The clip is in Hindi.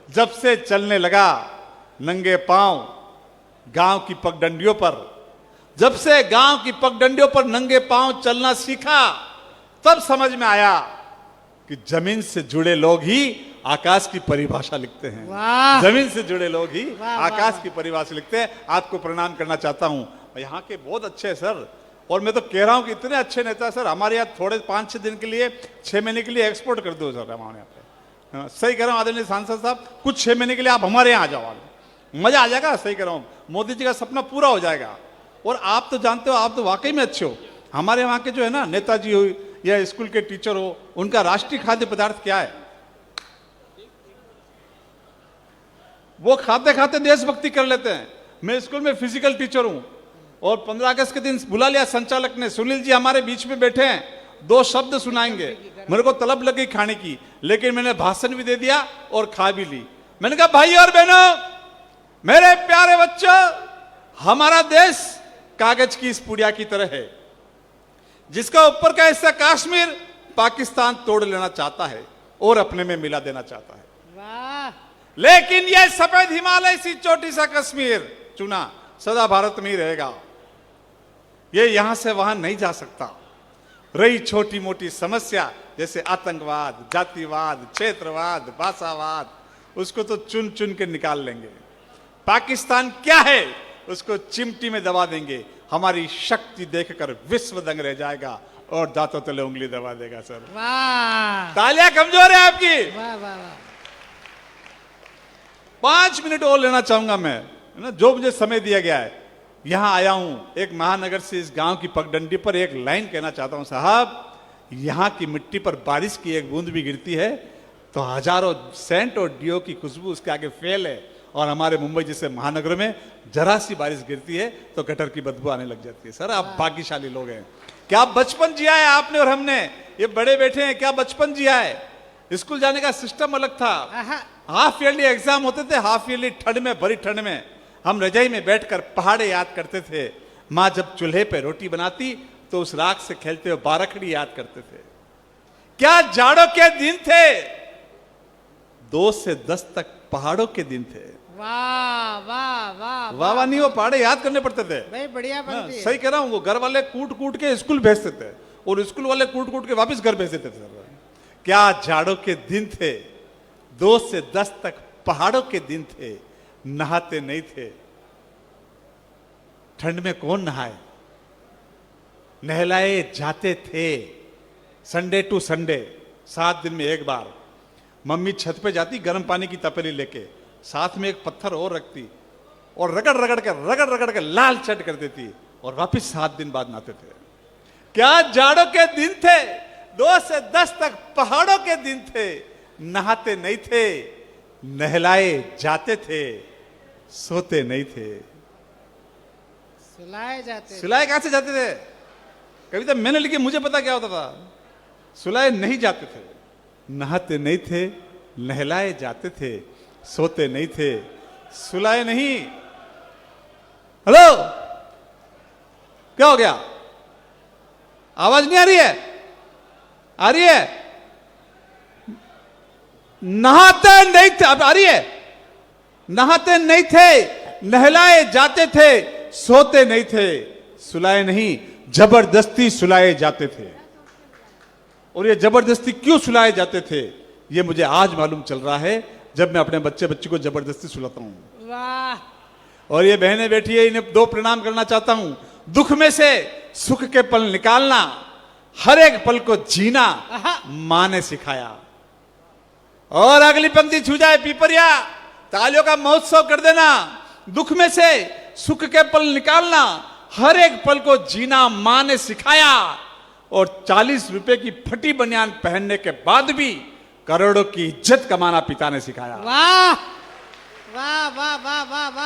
जब से चलने लगा नंगे पांव गांव की पगडंडियों पर, जब से गांव की पगडंडियों पर नंगे पांव चलना सीखा, तब समझ में आया कि जमीन से जुड़े लोग ही आकाश की परिभाषा लिखते हैं। जमीन से जुड़े लोग ही आकाश की परिभाषा लिखते हैं। आपको प्रणाम करना चाहता हूं। यहाँ के बहुत अच्छे हैं सर, और मैं तो कह रहा हूं कि इतने अच्छे नेता सर हमारे यहाँ थोड़े 5-6 दिन के लिए, 6 महीने के लिए एक्सपोर्ट कर दो सर हमारे यहाँ पे। सही कह रहा हूँ आदरणीय सांसद साहब, कुछ 6 महीने के लिए आप हमारे यहाँ आ जाओ, मजा आ जाएगा। सही कह रहा हूँ, मोदी जी का सपना पूरा हो जाएगा। और आप तो जानते हो, आप तो वाकई में अच्छे हो। हमारे वहाँ के जो है ना नेताजी हो या स्कूल के टीचर हो, उनका राष्ट्रीय खाद्य पदार्थ क्या है? वो खाते खाते देशभक्ति कर लेते हैं। मैं स्कूल में फिजिकल टीचर हूं, और 15 अगस्त के दिन बुला लिया संचालक ने, सुनील जी हमारे बीच में बैठे हैं, 2 शब्द सुनाएंगे। मेरे को तलब लग गई खाने की, लेकिन मैंने भाषण भी दे दिया और खा भी ली। मैंने कहा भाई और बहनों, मेरे प्यारे बच्चों, हमारा देश कागज की इस पुड़िया की तरह है, जिसका ऊपर का हिस्सा कश्मीर पाकिस्तान तोड़ लेना चाहता है और अपने में मिला देना चाहता है। लेकिन यह सफेद हिमालय सी चोटी सा कश्मीर चुना सदा भारत में ही रहेगा। ये यहां से वहां नहीं जा सकता। रही छोटी मोटी समस्या जैसे आतंकवाद, जातिवाद, क्षेत्रवाद, भाषावाद, उसको तो चुन चुन के निकाल लेंगे। पाकिस्तान क्या है उसको चिमटी में दबा देंगे। हमारी शक्ति देखकर विश्व दंग रह जाएगा और दांतों तले उंगली दबा देगा। सर तालियां कमजोर है आपकी। 5 मिनट और लेना चाहूंगा मैं, है ना, जो मुझे समय दिया गया है। यहां आया हूं एक महानगर से, इस गांव की पगडंडी पर एक लाइन कहना चाहता हूं। साहब, यहां की मिट्टी पर बारिश की एक बूंद भी गिरती है तो हजारों सेंट और डीओ की खुशबू उसके आगे फेल है। और हमारे मुंबई जैसे महानगर में जरा सी बारिश गिरती है तो गटर की बदबू आने लग जाती है। सर आप भाग्यशाली लोग हैं। क्या बचपन जिया है आपने और हमने, ये बड़े बैठे हैं, क्या बचपन जिया है। स्कूल जाने का सिस्टम अलग था। हाफ ईयरली एग्जाम होते थे, हाफ ईयरली ठंड में, भरी ठंड में हम रजाई में बैठकर पहाड़े याद करते थे। माँ जब चूल्हे पे रोटी बनाती तो उस राख से खेलते हुए बारखड़ी याद करते थे। क्या जाड़ों के दिन थे। 2 से 10 तक पहाड़ों के दिन थे। वाह वाह वाह वाह वाह नहीं, वो पहाड़े याद करने पड़ते थे भाई, बढ़िया बनती है। सही कह रहा हूं। वो घर वाले कूट कूट के स्कूल भेजते थे और स्कूल वाले कूट कूट के वापस घर भेज देते थे। क्या जाड़ों के दिन थे। 2 से 10 तक पहाड़ों के दिन थे। नहाते नहीं थे। ठंड में कौन नहाए, नहलाए जाते थे। संडे टू संडे, 7 दिन में एक बार मम्मी छत पे जाती गर्म पानी की तपेली लेके, साथ में एक पत्थर और रखती और रगड़ रगड़ के लाल चट कर देती और वापिस 7 दिन बाद नहाते थे। क्या जाड़ों के दिन थे। 2 से 10 तक पहाड़ों के दिन थे। नहाते नहीं थे, नहलाए जाते थे, सोते नहीं थे। सुलाए जाते, सुलाए कहां से जाते थे। कविता मैंने लिखी, मुझे पता क्या होता था। सुलाए नहीं जाते थे, नहाते नहीं थे, नहलाए जाते थे, सोते नहीं थे, सुलाए नहीं। हेलो, क्या हो गया, आवाज नहीं आ रही है? आ रही है? नहाते नहीं थे, अब आ रही है? नहाते नहीं थे, नहलाए जाते थे, सोते नहीं थे, सुलाए नहीं, जबरदस्ती सुलाए जाते थे। और ये जबरदस्ती क्यों सुलाए जाते थे ये मुझे आज मालूम चल रहा है, जब मैं अपने बच्ची को जबरदस्ती सुलाता हूं। वाह। और ये बहनें बैठी है, इन्हें 2 प्रणाम करना चाहता हूं। दुख में से सुख के पल निकालना, हर एक पल को जीना मां ने सिखाया। और अगली पंक्ति छू जाए पीपरिया, तालियों का महोत्सव कर देना। दुख में से सुख के पल निकालना, हर एक पल को जीना मां ने सिखाया। और 40 रुपए की फटी बनियान पहनने के बाद भी करोड़ों की इज्जत कमाना पिता ने सिखाया। वाह वाह वाह वाह वाह वाह।